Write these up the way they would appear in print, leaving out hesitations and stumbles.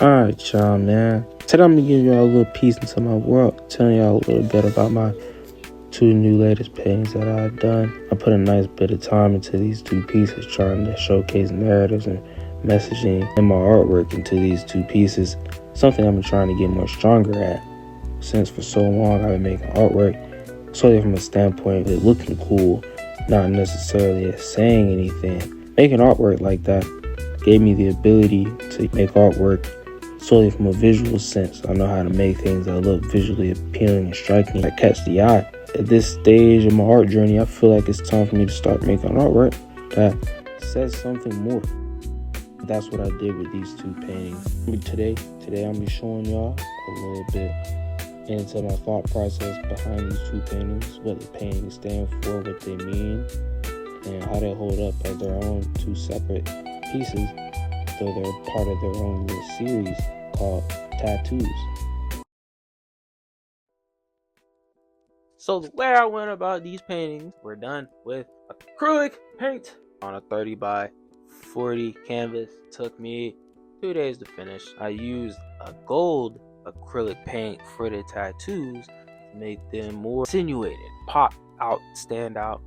Alright, y'all, man. Today I'm gonna give y'all a little piece into my world, telling y'all a little bit about my two new latest paintings that I've done. I put a nice bit of time into these two pieces, trying to showcase narratives and messaging in my artwork into these two pieces. Something I've been trying to get more stronger at, since for so long I've been making artwork solely from a standpoint of it looking cool, not necessarily as saying anything. Making artwork like that gave me the ability to make artwork solely from a visual sense. I know how to make things that look visually appealing and striking, that catch the eye. At this stage of my art journey, I feel like it's time for me to start making artwork that says something more. That's what I did with these two paintings. Today I'm gonna be showing y'all a little bit into my thought process behind these two paintings, what the paintings stand for, what they mean, and how they hold up as their own two separate pieces, though they're part of their own little series called Tattoos. So the way I went about these paintings were done with acrylic paint on a 30 by 40 canvas. Took me 2 days to finish. I used a gold acrylic paint for the tattoos to make them more insinuated, pop out, stand out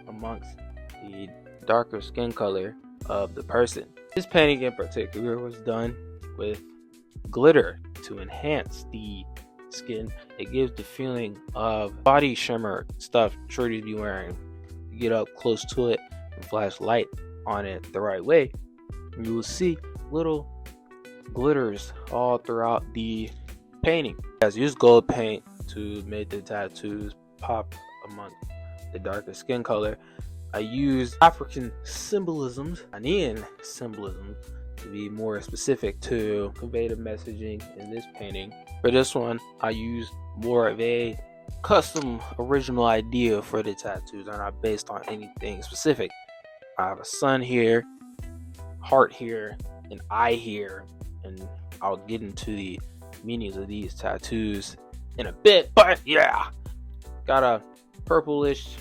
amongst the darker skin color of the person. This painting in particular was done with glitter to enhance the skin. It gives the feeling of body shimmer stuff shorties be wearing. You get up close to it and flash light on it the right way, you will see little glitters all throughout the painting. I used gold paint to make the tattoos pop among the darker skin color. I used African symbolisms, Ghanaian symbolisms, to be more specific to convey the messaging in this painting. For this one, I used more of a custom original idea for the tattoos. They're not based on anything specific. I have a sun here, heart here, an eye here, and I'll get into the meanings of these tattoos in a bit. But yeah, got a purplish,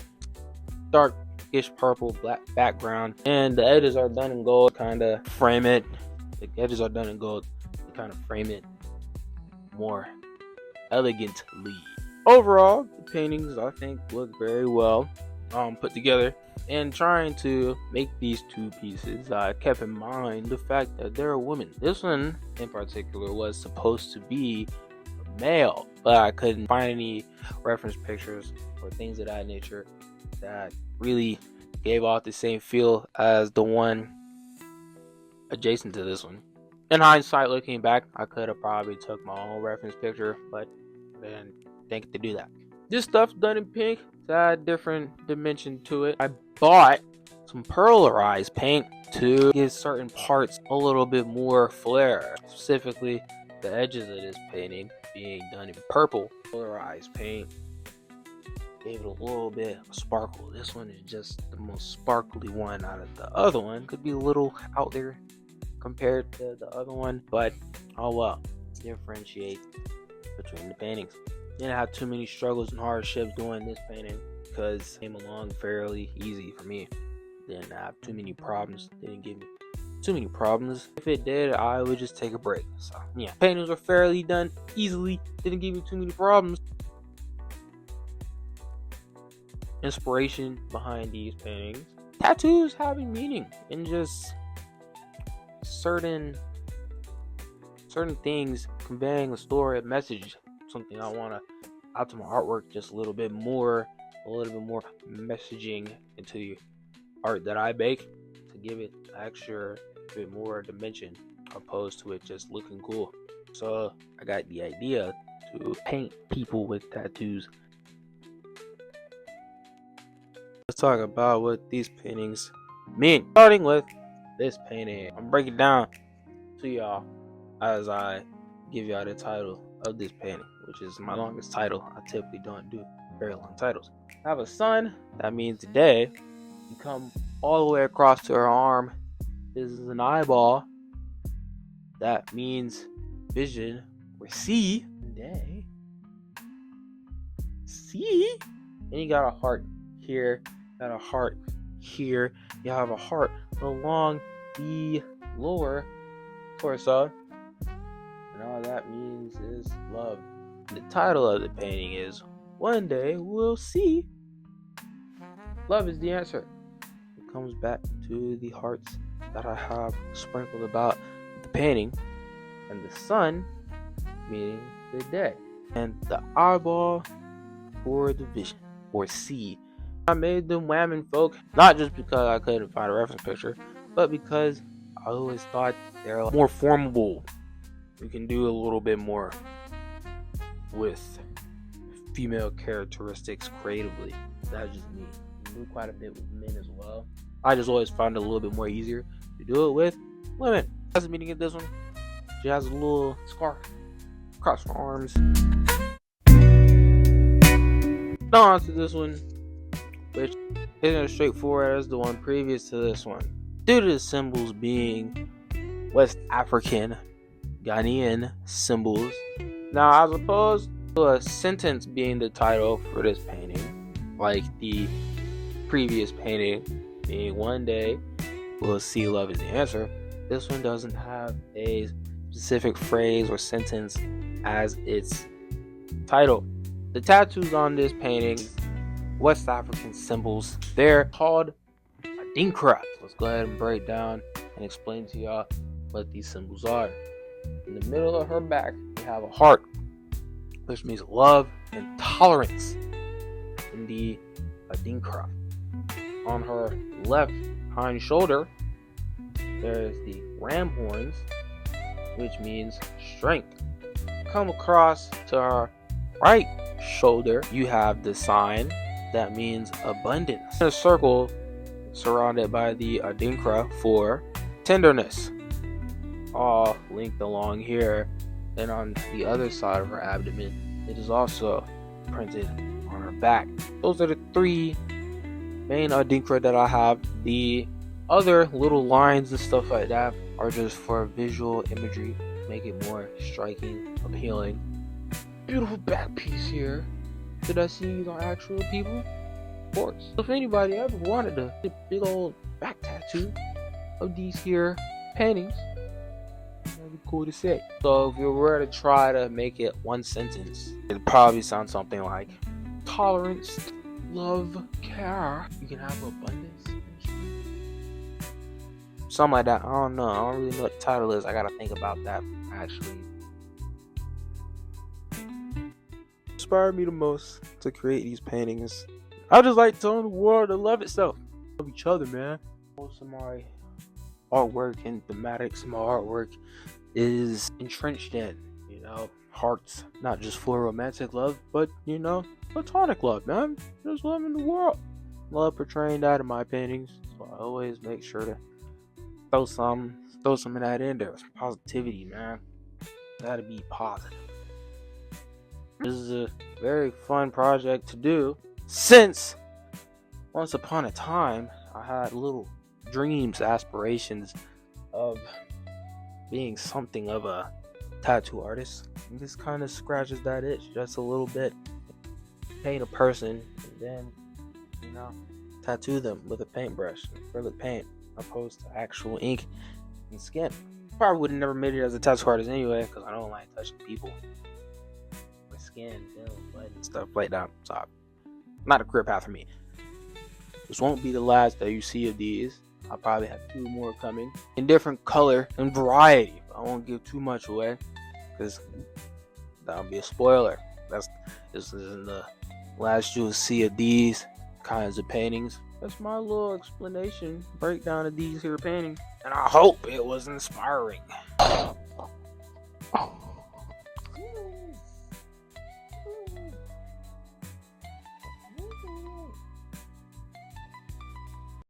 darkish purple black background, and the edges are done in gold, kind of frame it. The edges are done in gold to kind of frame it more elegantly. Overall, the paintings I think look very well put together. And trying to make these two pieces, I kept in mind the fact that they're women. This one in particular was supposed to be a male, but I couldn't find any reference pictures or things of that nature that really gave off the same feel as the one adjacent to this one. In hindsight, looking back, I could have probably took my own reference picture, but I didn't think to do that. This stuff's done in pink. It's got a different dimension to it. I bought some polarized paint to give certain parts a little bit more flair, specifically the edges of this painting being done in purple. Polarized paint gave it a little bit of sparkle. This one is just the most sparkly one out of the other one. Could be a little out there compared to the other one, but oh well. Differentiate between the paintings. Didn't have too many struggles and hardships doing this painting because it came along fairly easy for me. Didn't have too many problems. Didn't give me too many problems. If it did, I would just take a break. So yeah, paintings were fairly done easily. Didn't give me too many problems. Inspiration behind these paintings. Tattoos having meaning and just certain things conveying a story, a message, something I want to add to my artwork just a little bit more messaging into the art that I make to give it an extra bit more dimension opposed to it just looking cool. So I got the idea to paint people with tattoos. Let's talk about what these paintings mean. Starting with this painting, I'm breaking down to y'all as I give y'all the title of this painting, which is my longest title. I typically don't do very long titles. I have a sun. That means today. You come all the way across to her arm. This is an eyeball. That means vision or see. Day. See. And you got a heart here. Got a heart here. You have a heart along the lower torso. and all that means is love. The title of the painting is One Day We'll See. Love is the answer. It comes back to the hearts that I have sprinkled about the painting, and the sun meaning the day, and the eyeball for the vision or see. I made them whammon folk, not just because I couldn't find a reference picture, but because I always thought they're more formable. We can do a little bit more with female characteristics creatively. That's just me. We do quite a bit with men as well. I just always find it a little bit more easier to do it with women. That's the meaning of this one. She has a little scarf across her arms. Now on to this one, which isn't as straightforward as the one previous to this one. Due to the symbols being West African, Ghanaian symbols. Now, as opposed to a sentence being the title for this painting, like the previous painting being One Day We'll See Love is the Answer, this one doesn't have a specific phrase or sentence as its title. The tattoos on this painting, West African symbols, they're called adinkra. Let's go ahead and break down and explain to y'all what these symbols are. In the middle of her back, we have a heart, which means love and tolerance in the adinkra. On her left hind shoulder, there's the ram horns, which means strength. Come across to her right shoulder, you have the sign that means abundance. In a circle surrounded by the adinkra for tenderness, all linked along here. And on the other side of her abdomen, it is also printed on her back. Those are the three main adinkra that I have. The other little lines and stuff like that are just for visual imagery, make it more striking, appealing. Beautiful back piece here. Did I see these on actual people? Of course. If anybody ever wanted a big old back tattoo of these here paintings, that'd be cool to say. So if you were to try to make it one sentence, it'd probably sound something like tolerance, love, care. You can have abundance. Something like that. I don't know. I don't really know what the title is. I gotta think about that actually. Inspired me the most to create these paintings. I just like telling the world to love itself, love each other, man. Most of my artwork and thematics, my artwork is entrenched in, hearts, not just for romantic love, but platonic love, man. Just loving the world. Love portraying that in my paintings, so I always make sure to throw some of that in there. Some positivity, man. Gotta be positive. This is a very fun project to do, since once upon a time I had little dreams, aspirations of being something of a tattoo artist. And this kind of scratches that itch just a little bit. Paint a person and then, tattoo them with a paintbrush, acrylic paint, opposed to actual ink and skin. Probably would have never made it as a tattoo artist anyway, because I don't like touching people. Skin, blood, and stuff like that. So, not a career path for me. This won't be the last that you see of these. I'll probably have 2 more coming in different color and variety. I won't give too much away because that'll be a spoiler. This isn't the last you'll see of these kinds of paintings. That's my little explanation, breakdown of these here paintings, and I hope it was inspiring.